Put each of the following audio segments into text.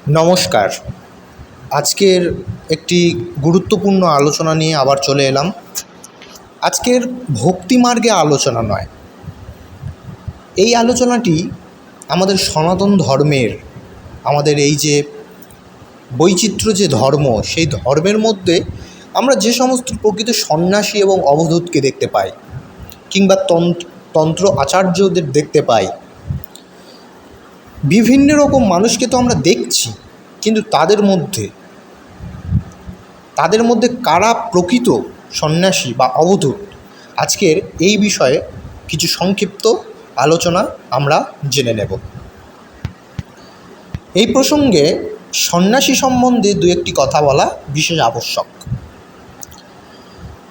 নমস্কার। আজকের একটি গুরুত্বপূর্ণ আলোচনা নিয়ে আবার চলে এলাম। আজকের ভক্তিমার্গে আলোচনা নয়, এই আলোচনাটি আমাদের সনাতন ধর্মের, আমাদের এই যে বৈচিত্র্য যে ধর্ম, সেই ধর্মের মধ্যে আমরা যে সমস্ত প্রকৃত সন্ন্যাসী এবং অবধূতকে দেখতে পাই, কিংবা তন্ত্র আচার্যদের দেখতে পাই, বিভিন্ন রকম মানুষকে তো আমরা দেখছি, কিন্তু তাদের মধ্যে কারা প্রকৃত সন্ন্যাসী বা অবধূত, আজকের এই বিষয়ে কিছু সংক্ষিপ্ত আলোচনা আমরা জেনে নেব। এই প্রসঙ্গে সন্ন্যাসী সম্বন্ধে দু একটি কথা বলা বিশেষ আবশ্যক।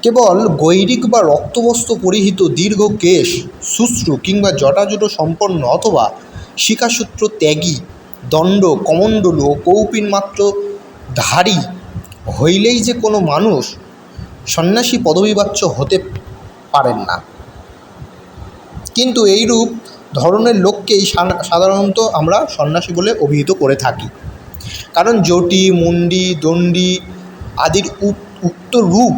কেবল গৈরিক বা রক্তবস্ত্র পরিহিত দীর্ঘ কেশ, শুশ্রূ কিংবা জটাজুটো সম্পন্ন অথবা শিখাসূত্র ত্যাগী, দণ্ড, কমণ্ডলু ও কৌপিন মাত্র ধারী হইলেই যে কোনো মানুষ সন্ন্যাসী পদবিবাচ্য হতে পারেন না। কিন্তু এইরূপ ধরনের লোককেই সাধারণত আমরা সন্ন্যাসী বলে অভিহিত করে থাকি। কারণ জটি, মুন্ডি, দণ্ডী আদির উক্ত রূপ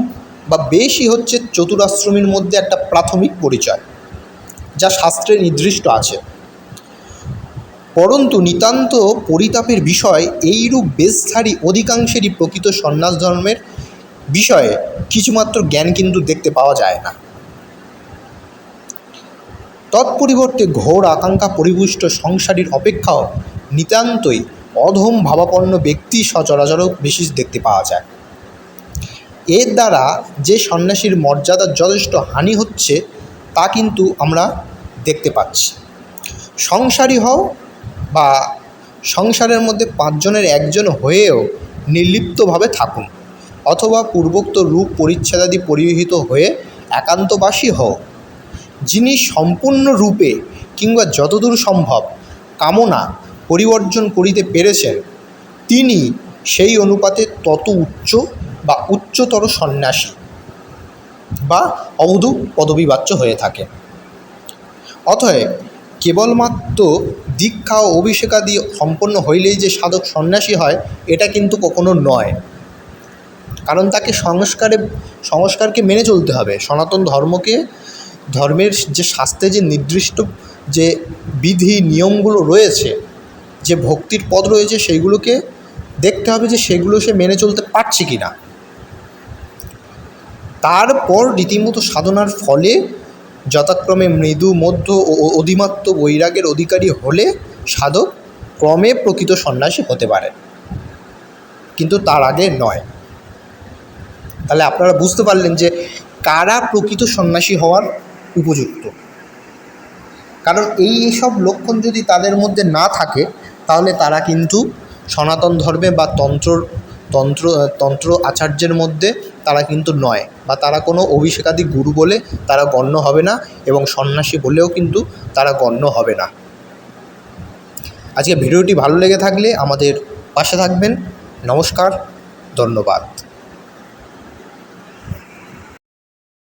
বা বেশই হচ্ছে চতুরাশ্রমীর মধ্যে একটা প্রাথমিক পরিচয়, যা শাস্ত্রে নির্দিষ্ট আছে। পরন্তু নিতান্ত পরিতাপের বিষয়, এইরূপ বেশধারী অধিকাংশেরই প্রকৃত সন্ন্যাস ধর্মের বিষয়ে কিছুমাত্র জ্ঞান কিন্তু দেখতে পাওয়া যায় না। তৎপরিবর্তে ঘোর আকাঙ্ক্ষা পরিপুষ্ট সংসারীর অপেক্ষাও নিতান্তই অধম ভাবাপন্ন ব্যক্তি সচরাচরও বেশি দেখতে পাওয়া যায়। এর দ্বারা যে সন্ন্যাসীর মর্যাদার যথেষ্ট হানি হচ্ছে তা কিন্তু আমরা দেখতে পাচ্ছি। সংসারী হও বা সংসারের মধ্যে 5 জনের একজন হয়েও নির্লিপ্তভাবে থাকুন, অথবা পূর্বোক্ত রূপ পরিচ্ছেদাদি পরিহিত হয়ে একান্তবাসী হও, যিনি সম্পূর্ণরূপে কিংবা যতদূর সম্ভব কামনা পরিবর্জন করিতে পেরেছেন, তিনি সেই অনুপাতে তত উচ্চ বা উচ্চতর সন্ন্যাসী বা অবধূত পদবিবাচ্য হয়ে থাকেন। অতএব কেবলমাত্র দীক্ষা ও অভিষেকাদি সম্পন্ন হইলেই যে সাধক সন্ন্যাসী হয়, এটা কিন্তু কখনো নয়। কারণ তাকে সংস্কারকে মেনে চলতে হবে। সনাতন ধর্মের যে শাস্ত্রে যে নির্দিষ্ট যে বিধি নিয়মগুলো রয়েছে, যে ভক্তির পদ রয়েছে, সেইগুলোকে দেখতে হবে যে সেগুলো সে মেনে চলতে পারছে কি না। তারপর রীতিমতো সাধনার ফলে যথাক্রমে মৃদু, মধ্য ও অধিমাত্র বৈরাগের অধিকারী হলে সাধক ক্রমে প্রকৃত সন্ন্যাসী হতে পারে, কিন্তু তার আগে নয়। তাহলে আপনারা বুঝতে পারলেন যে কারা প্রকৃত সন্ন্যাসী হওয়ার উপযুক্ত। কারণ এই সব লক্ষণ যদি তাদের মধ্যে না থাকে, তাহলে তারা কিন্তু সনাতন ধর্মে বা তন্ত্র আচার্যের মধ্যে তারা কিন্তু নয়, বা তারা কোনো অভিষেকাদি গুরু বলে তারা গণ্য হবে না, এবং সন্ন্যাসী বলেও কিন্তু তারা গণ্য হবে না। আজকে ভিডিওটি ভালো লেগে থাকলে আমাদের পাশে থাকবেন। নমস্কার, ধন্যবাদ।